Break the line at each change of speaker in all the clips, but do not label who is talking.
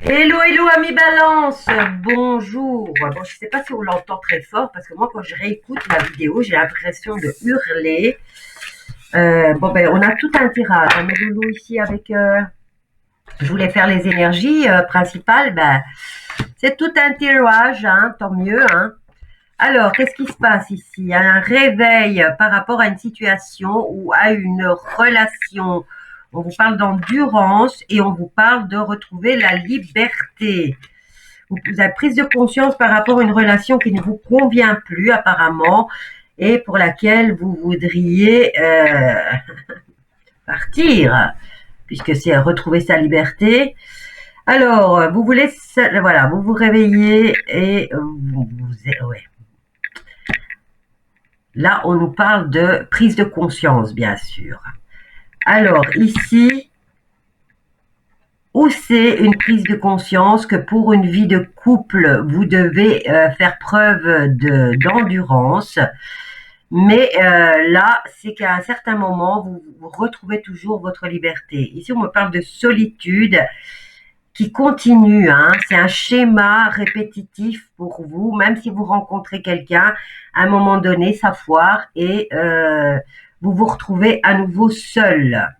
Hello, hello, ami Balance. Bonjour. Bon, je sais pas si on l'entend très fort parce que moi, quand je réécoute la vidéo, j'ai l'impression de hurler. Bon, ben, on a tout un tirage. Hein, mes loulous ici avec. Je voulais faire les énergies principales. Ben, c'est tout un tirage, hein, tant mieux. Hein. Alors, qu'est-ce qui se passe ici? Il y a un réveil par rapport à une situation ou à une relation. On vous parle d'endurance et on vous parle de retrouver la liberté. Vous avez prise de conscience par rapport à une relation qui ne vous convient plus apparemment et pour laquelle vous voudriez partir, puisque c'est retrouver sa liberté. Alors, vous voulez, voilà, vous vous réveillez et ouais. Là, on nous parle de prise de conscience, bien sûr. Alors, ici, où c'est une prise de conscience que pour une vie de couple, vous devez faire preuve d'endurance. Mais là, c'est qu'à un certain moment, vous retrouvez toujours votre liberté. Ici, on me parle de solitude qui continue. Hein. C'est un schéma répétitif pour vous, même si vous rencontrez quelqu'un, à un moment donné, ça foire et vous vous retrouvez à nouveau seul.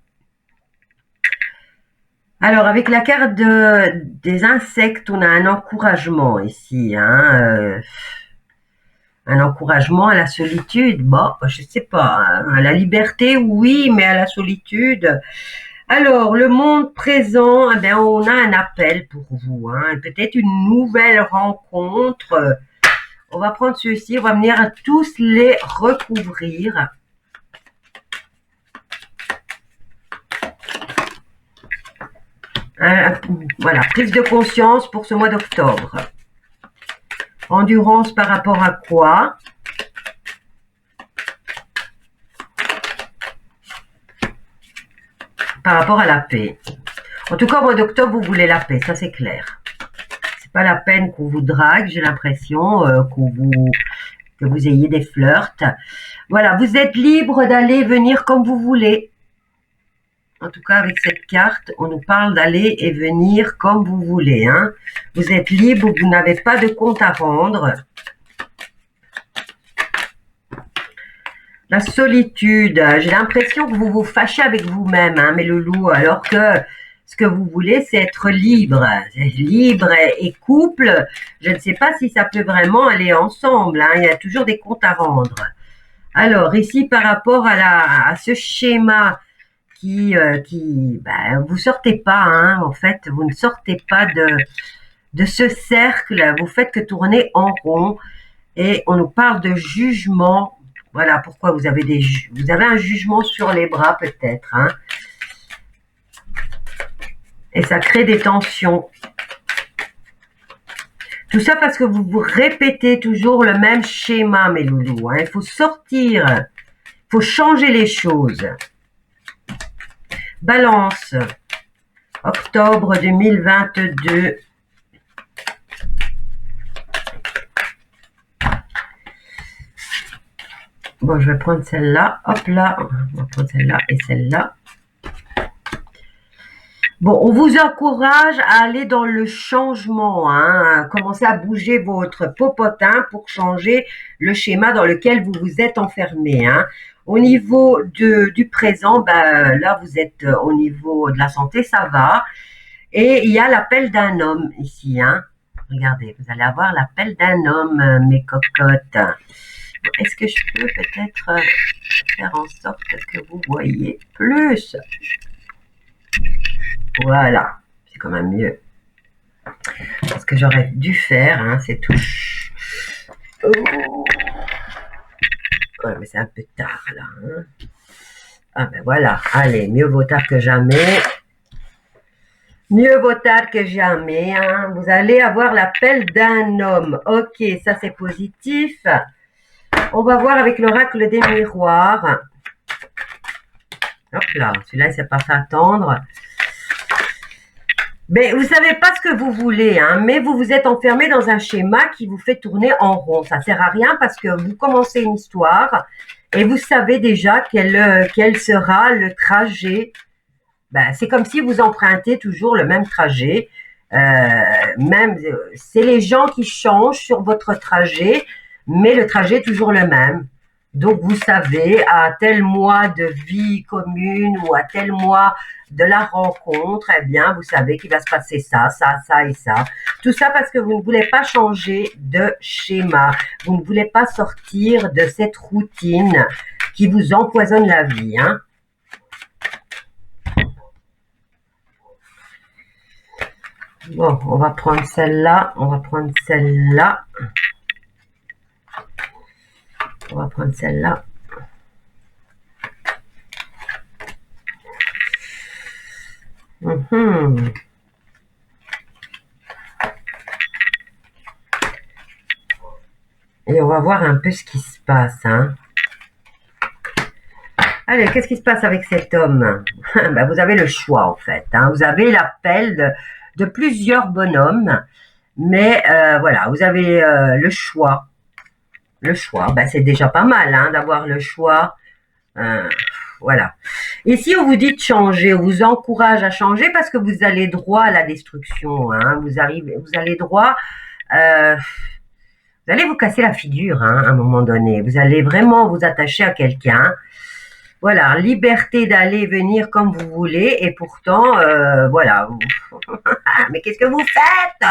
Alors, avec la carte des insectes, on a un encouragement ici. Hein, un encouragement à la solitude. Bon, je sais pas. Hein, à la liberté, oui, mais à la solitude. Alors, le monde présent, eh bien, on a un appel pour vous. Hein, peut-être une nouvelle rencontre. On va prendre ceux-ci, on va venir tous les recouvrir. Voilà, prise de conscience pour ce mois d'octobre. Endurance par rapport à quoi? Par rapport à la paix. En tout cas, au mois d'octobre, vous voulez la paix, ça c'est clair. C'est pas la peine qu'on vous drague, j'ai l'impression, que vous ayez des flirts. Voilà, vous êtes libre d'aller venir comme vous voulez. En tout cas, avec cette carte, on nous parle d'aller et venir comme vous voulez. Hein. Vous êtes libre, vous n'avez pas de compte à rendre. La solitude, j'ai l'impression que vous vous fâchez avec vous-même, hein, mes loulous, alors que ce que vous voulez, c'est être libre. Libre et couple, je ne sais pas si ça peut vraiment aller ensemble. Hein, il y a toujours des comptes à rendre. Alors, ici, par rapport à ce schéma vous sortez pas, hein, en fait, vous ne sortez pas de ce cercle, vous faites que tourner en rond et on nous parle de jugement. Voilà pourquoi vous avez un jugement sur les bras peut-être, hein, et ça crée des tensions. Tout ça parce que vous vous répétez toujours le même schéma, mes loulous. Hein. Il faut sortir, il faut changer les choses. Balance, octobre 2022. Bon, je vais prendre celle-là. Hop là, on va prendre celle-là et celle-là. Bon, on vous encourage à aller dans le changement, hein, à commencer à bouger votre popotin pour changer le schéma dans lequel vous vous êtes enfermé. Hein. Au niveau du présent, ben, là, vous êtes au niveau de la santé, ça va. Et il y a l'appel d'un homme ici. Hein. Regardez, vous allez avoir l'appel d'un homme, mes cocottes. Est-ce que je peux peut-être faire en sorte que vous voyez plus? Voilà, c'est quand même mieux. Ce que j'aurais dû faire, hein, c'est tout. Oh. Ouais, mais c'est un peu tard là. Hein. Ah ben voilà, allez, mieux vaut tard que jamais. Mieux vaut tard que jamais. Hein. Vous allez avoir l'appel d'un homme. Ok, ça c'est positif. On va voir avec l'oracle des miroirs. Hop là, celui-là, il ne s'est pas fait attendre. Mais vous savez pas ce que vous voulez, hein, mais vous vous êtes enfermé dans un schéma qui vous fait tourner en rond. Ça sert à rien parce que vous commencez une histoire et vous savez déjà quel sera le trajet. Ben, c'est comme si vous empruntez toujours le même trajet. Même, c'est les gens qui changent sur votre trajet, mais le trajet est toujours le même. Donc, vous savez, à tel mois de vie commune ou à tel mois de la rencontre, eh bien, vous savez qu'il va se passer ça, ça, ça et ça. Tout ça parce que vous ne voulez pas changer de schéma. Vous ne voulez pas sortir de cette routine qui vous empoisonne la vie, hein. Bon, on va prendre celle-là, on va prendre celle-là. On va prendre celle-là. Et on va voir un peu ce qui se passe, hein. Allez, qu'est-ce qui se passe avec cet homme? Ben, vous avez le choix, en fait, hein. Vous avez l'appel de plusieurs bonhommes, mais voilà, vous avez le choix. Le choix, ben, c'est déjà pas mal, hein, d'avoir le choix. Voilà. Ici, on vous dit de changer, on vous encourage à changer parce que vous allez droit à la destruction, hein. Vous allez droit... vous allez vous casser la figure, hein, à un moment donné. Vous allez vraiment vous attacher à quelqu'un. Voilà, liberté d'aller et venir comme vous voulez. Et pourtant, voilà. Mais qu'est-ce que vous faites?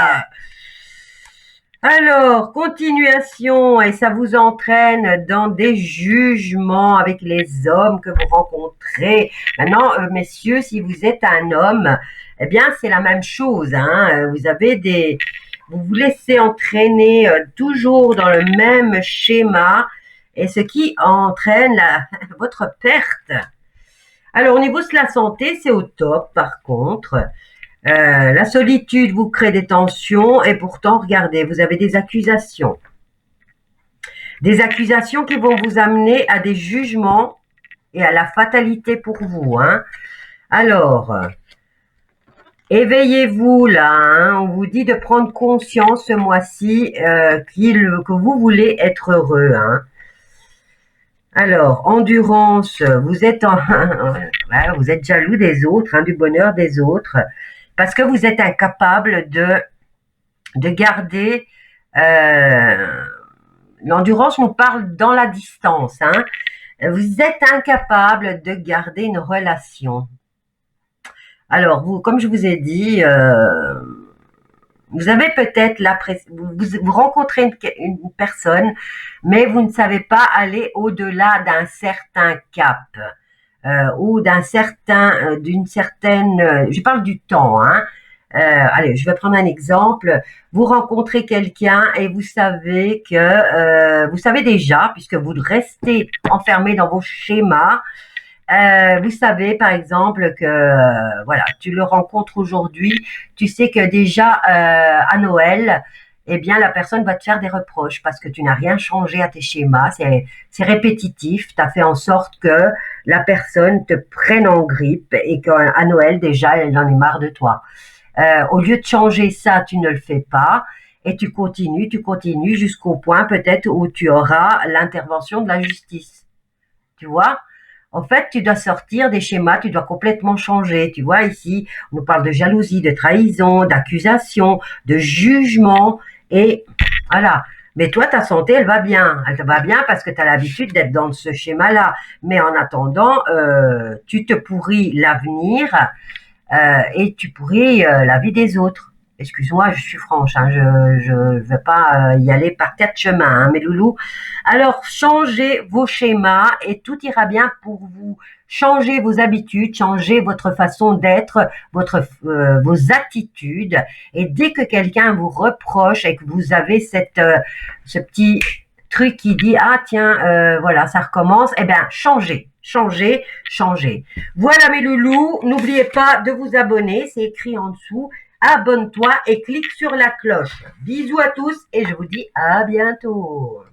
Alors, continuation, et ça vous entraîne dans des jugements avec les hommes que vous rencontrez. Maintenant, messieurs, si vous êtes un homme, eh bien, c'est la même chose, hein. Vous avez vous vous laissez entraîner toujours dans le même schéma, et ce qui entraîne votre perte. Alors, au niveau de la santé, c'est au top, par contre. La solitude vous crée des tensions et pourtant, regardez, vous avez des accusations. Des accusations qui vont vous amener à des jugements et à la fatalité pour vous, hein. Alors, éveillez-vous là, hein. On vous dit de prendre conscience ce mois-ci que vous voulez être heureux, hein. Alors, endurance, vous êtes vous êtes jaloux des autres, hein, du bonheur des autres, parce que vous êtes incapable de garder l'endurance. On parle dans la distance, hein. Vous êtes incapable de garder une relation. Alors, vous, comme je vous ai dit, vous avez peut-être vous rencontrez une personne, mais vous ne savez pas aller au-delà d'un certain cap. Ou d'une certaine, je parle du temps, hein. Allez, je vais prendre un exemple. Vous rencontrez quelqu'un et vous savez que, vous savez déjà, puisque vous restez enfermé dans vos schémas, vous savez par exemple que, voilà, tu le rencontres aujourd'hui, tu sais que déjà à Noël, eh bien la personne va te faire des reproches parce que tu n'as rien changé à tes schémas, c'est répétitif, tu as fait en sorte que la personne te prenne en grippe et qu'à Noël déjà elle en est marre de toi. Au lieu de changer ça, tu ne le fais pas et tu continues jusqu'au point peut-être où tu auras l'intervention de la justice. Tu vois? En fait, tu dois sortir des schémas, tu dois complètement changer. Tu vois, ici, on nous parle de jalousie, de trahison, d'accusation, de jugement et voilà. Mais toi, ta santé, elle va bien. Elle va bien parce que tu as l'habitude d'être dans ce schéma-là. Mais en attendant, tu te pourris l'avenir et tu pourris la vie des autres. Excuse-moi, je suis franche, hein, je ne veux pas y aller par quatre chemins, hein, mes loulous. Alors, changez vos schémas et tout ira bien pour vous. Changez vos habitudes, changez votre façon d'être, vos attitudes. Et dès que quelqu'un vous reproche et que vous avez ce petit truc qui dit ah tiens voilà ça recommence, eh bien changez. Voilà mes loulous, n'oubliez pas de vous abonner, c'est écrit en dessous. Abonne-toi et clique sur la cloche. Bisous à tous et je vous dis à bientôt.